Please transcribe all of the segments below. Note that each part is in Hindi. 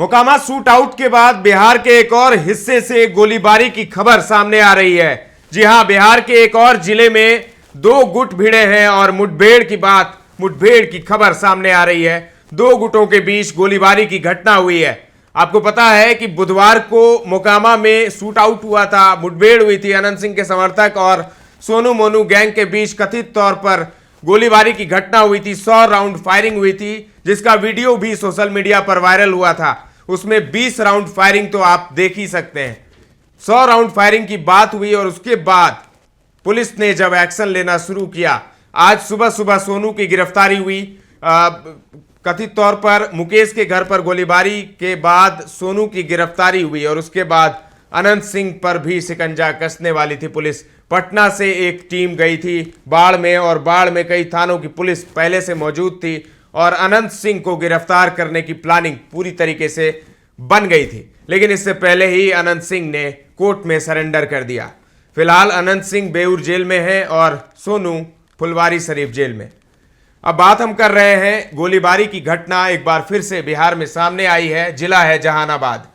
मोकामा शूट आउट के बाद बिहार के एक और हिस्से से गोलीबारी की खबर सामने आ रही है। जी हां, बिहार के एक और जिले में दो गुट भिड़े हैं और मुठभेड़ की खबर सामने आ रही है। दो गुटों के बीच गोलीबारी की घटना हुई है। आपको पता है कि बुधवार को मोकामा में शूट आउट हुआ था, मुठभेड़ हुई थी। अनंत सिंह के समर्थक और सोनू मोनू गैंग के बीच कथित तौर पर गोलीबारी की घटना हुई थी। 100 राउंड फायरिंग हुई थी, जिसका वीडियो भी सोशल मीडिया पर वायरल हुआ था। उसमें 20 राउंड फायरिंग तो आप देख ही सकते हैं। 100 राउंड फायरिंग की बात हुई और उसके बाद पुलिस ने जब एक्शन लेना शुरू किया, आज सुबह सुबह सोनू की गिरफ्तारी हुई। कथित तौर पर मुकेश के घर पर गोलीबारी के बाद सोनू की गिरफ्तारी हुई और उसके बाद अनंत सिंह पर भी शिकंजा कसने वाली थी पुलिस। पटना से एक टीम गई थी बाढ़ में और बाढ़ में कई थानों की पुलिस पहले से मौजूद थी और अनंत सिंह को गिरफ्तार करने की प्लानिंग पूरी तरीके से बन गई थी। लेकिन इससे पहले ही अनंत सिंह ने कोर्ट में सरेंडर कर दिया। फिलहाल अनंत सिंह बेऊर जेल में है और सोनू फुलवारी शरीफ जेल में। अब बात हम कर रहे हैं, गोलीबारी की घटना एक बार फिर से बिहार में सामने आई है। जिला है जहानाबाद,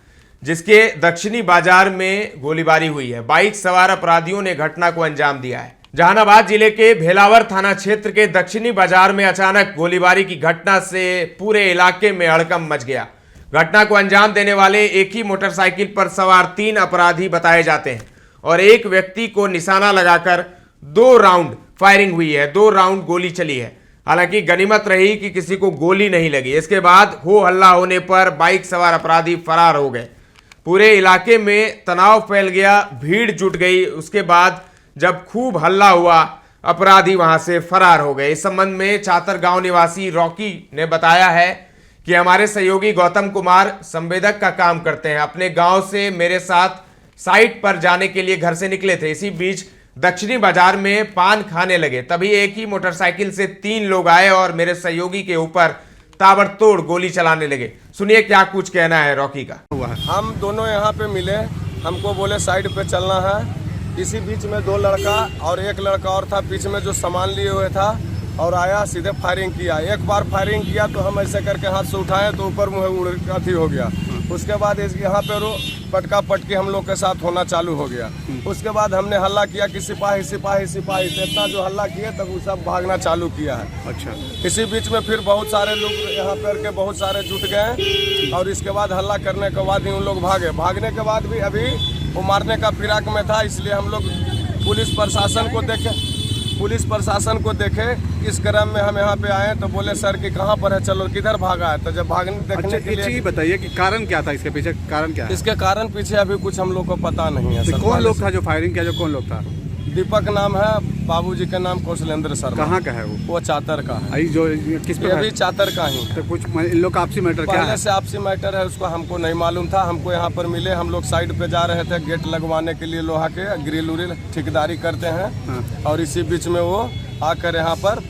जिसके दक्षिणी बाजार में गोलीबारी हुई है। बाइक सवार अपराधियों ने घटना को अंजाम दिया है। जहानाबाद जिले के भेलावर थाना क्षेत्र के दक्षिणी बाजार में अचानक गोलीबारी की घटना से पूरे इलाके में हड़कंप मच गया। घटना को अंजाम देने वाले एक ही मोटरसाइकिल पर सवार 3 अपराधी बताए जाते हैं और एक व्यक्ति को निशाना लगाकर 2 राउंड फायरिंग हुई है, 2 राउंड गोली चली है। हालांकि गनीमत रही कि किसी को गोली नहीं लगी। इसके बाद हो हल्ला होने पर बाइक सवार अपराधी फरार हो गए। पूरे इलाके में तनाव फैल गया, भीड़ जुट गई। उसके बाद जब खूब हल्ला हुआ, अपराधी वहां से फरार हो गए। इस संबंध में चातर गांव निवासी रॉकी ने बताया है कि हमारे सहयोगी गौतम कुमार संवेदक का काम करते हैं। अपने गांव से मेरे साथ साइट पर जाने के लिए घर से निकले थे। इसी बीच दक्षिणी बाजार में पान खाने लगे, तभी एक ही मोटरसाइकिल से 3 लोग आए और मेरे सहयोगी के ऊपर ताबड़तोड़ गोली चलाने लगे। सुनिए क्या कुछ कहना है रॉकी का। हम दोनों यहाँ पे मिले, हमको बोले साइड पे चलना है। इसी बीच में 2 लड़का और एक लड़का और था पीछे में जो सामान लिए हुए था और आया, सीधे फायरिंग किया। एक बार फायरिंग किया तो हम ऐसे करके हाथ से उठाए तो ऊपर मुँह अथी हो गया। उसके बाद यहाँ पे पटका पटकी हम लोग के साथ होना चालू हो गया। उसके बाद हमने हल्ला किया कि सिपाही सिपाही सिपाही, तो इतना जो हल्ला किए तब वो सब भागना चालू किया है। अच्छा। इसी बीच में फिर बहुत सारे लोग यहाँ पर के बहुत सारे जुट गए और इसके बाद हल्ला करने के बाद ही उन लोग भागे। भागने के बाद भी अभी वो मारने का फिराक में था, इसलिए हम लोग पुलिस प्रशासन को देखे। इस क्रम में हम यहाँ पे आए तो बोले सर कि कहाँ पर है, चलो किधर भागा है। तो जब भागने देखने के लिए बताइए कि कारण क्या था, इसके पीछे कारण क्या है? इसके कारण पीछे अभी कुछ हम लोग को पता नहीं है। तो कौन लोग था जो फायरिंग किया, जो कौन लोग था? दीपक नाम है, बाबूजी का नाम कौशलेंद्र शर्मा। कहाँ का है वो? चातर का है। जो किस पे? अभी चातर का ही। तो कुछ इन लोग का आपसी मैटर क्या है? पहले से आपसी मैटर है, उसको हमको नहीं मालूम था। हमको यहाँ पर मिले, हम लोग साइड पे जा रहे थे गेट लगवाने के लिए, लोहा के ग्रिल उरिल ठेकेदारी करते हैं। हाँ। और इसी बीच में वो आकर यहाँ पर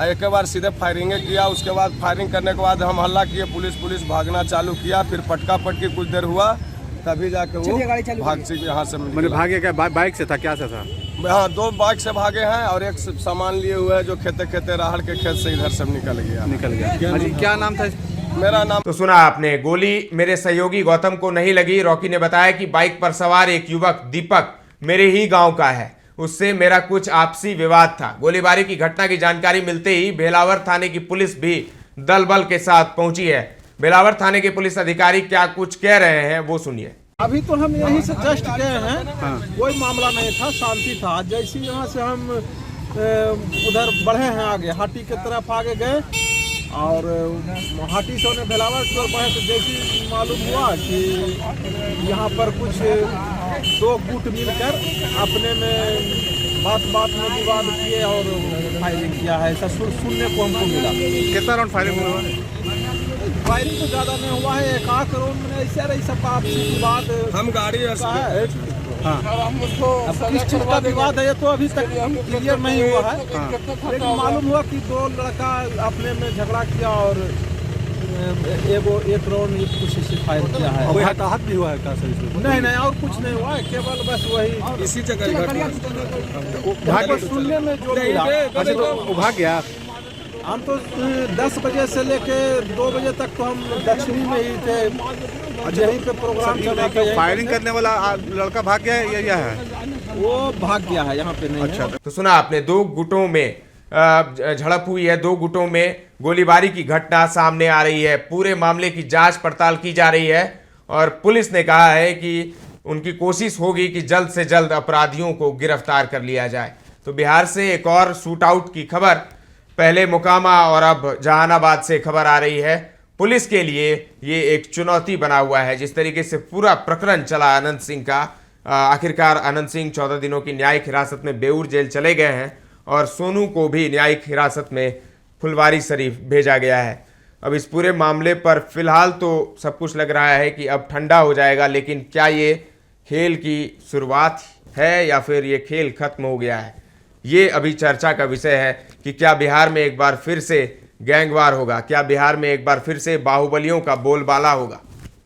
एक बार सीधे फायरिंग किया। उसके बाद फायरिंग करने के बाद हम हल्ला किए, पुलिस भागना चालू किया। फिर पटका पटकी कुछ देर हुआ, तभी जाके वो भाग से यहाँ से भागे। क्या बाइक से था, क्या से था? हाँ, 2 बाइक से भागे हैं और एक सामान लिए हुए जो खेते राहड़ के खेत से इधर सब निकल गया। क्या नाम था? मेरा नाम। तो सुना आपने, गोली मेरे सहयोगी गौतम को नहीं लगी। रॉकी ने बताया कि बाइक पर सवार एक युवक दीपक मेरे ही गांव का है, उससे मेरा कुछ आपसी विवाद था। गोलीबारी की घटना की जानकारी मिलते ही भेलावर थाने की पुलिस भी दल बल के साथ पहुंची है। भेलावर थाने के पुलिस अधिकारी क्या कुछ कह रहे हैं वो सुनिए। अभी तो हम यहीं से जस्ट गए हैं। हाँ। कोई मामला नहीं था, शांति था। जैसे यहाँ से हम उधर बढ़े हैं आगे, हाटी की तरफ आगे गए और हाटी से उन्हें भेलावर की ओर बढ़े तो जैसे मालूम हुआ कि यहाँ पर कुछ 2 गुट मिलकर अपने में बात में विवाद किए और फायरिंग किया है, ऐसा सुनने को हमको मिला। कितना राउंड फायरिंग हुआ? फायरिंग तो ज़्यादा नहीं हुआ है, 1 राउंड में ऐसा रही सब आपसी विवाद। हम गाड़ी है। हाँ। अब किस चीज़ का विवाद है ये तो अभी तक क्लियर नहीं हुआ है। हाँ। लेकिन मालूम हुआ कि 2 लड़का अपने में झगड़ा किया और एक राउंड कुछ इसी फायर किया है। कोई हताहत भी हुआ है क्या सर इसमें? नहीं और कुछ नहीं हुआ है, केवल बस वही इसी जगह सुनने में जो भाग गया। हम तो 10 बजे से लेके 2 बजे तक तो हम दक्षिणी में ही थे, यहीं पे प्रोग्राम चल रहा था। फायरिंग करने वाला लड़का भाग गया है या यह है? वो भाग गया है, यहाँ पे नहीं अच्छा। है। तो सुना आपने, 2 गुटों में झड़प हुई है, 2 गुटों में गोलीबारी की घटना सामने आ रही है। पूरे मामले की जांच पड़ताल की जा रही है और पुलिस ने कहा है कि उनकी कोशिश होगी कि जल्द से जल्द अपराधियों को गिरफ्तार कर लिया जाए। तो बिहार से एक और शूट आउट की खबर, पहले मोकामा और अब जहानाबाद से खबर आ रही है। पुलिस के लिए ये एक चुनौती बना हुआ है। जिस तरीके से पूरा प्रकरण चला अनंत सिंह का, आखिरकार अनंत सिंह 14 दिनों की न्यायिक हिरासत में बेऊर जेल चले गए हैं और सोनू को भी न्यायिक हिरासत में फुलवारी शरीफ भेजा गया है। अब इस पूरे मामले पर फिलहाल तो सब कुछ लग रहा है कि अब ठंडा हो जाएगा, लेकिन क्या ये खेल की शुरुआत है या फिर ये खेल खत्म हो गया है, ये अभी चर्चा का विषय है कि क्या बिहार में एक बार फिर से गैंगवार होगा, क्या बिहार में एक बार फिर से बाहुबलियों का बोलबाला होगा।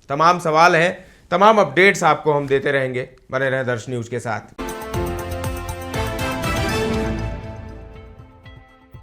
तमाम सवाल हैं, तमाम अपडेट्स आपको हम देते रहेंगे। बने रहें दर्श न्यूज़ के साथ।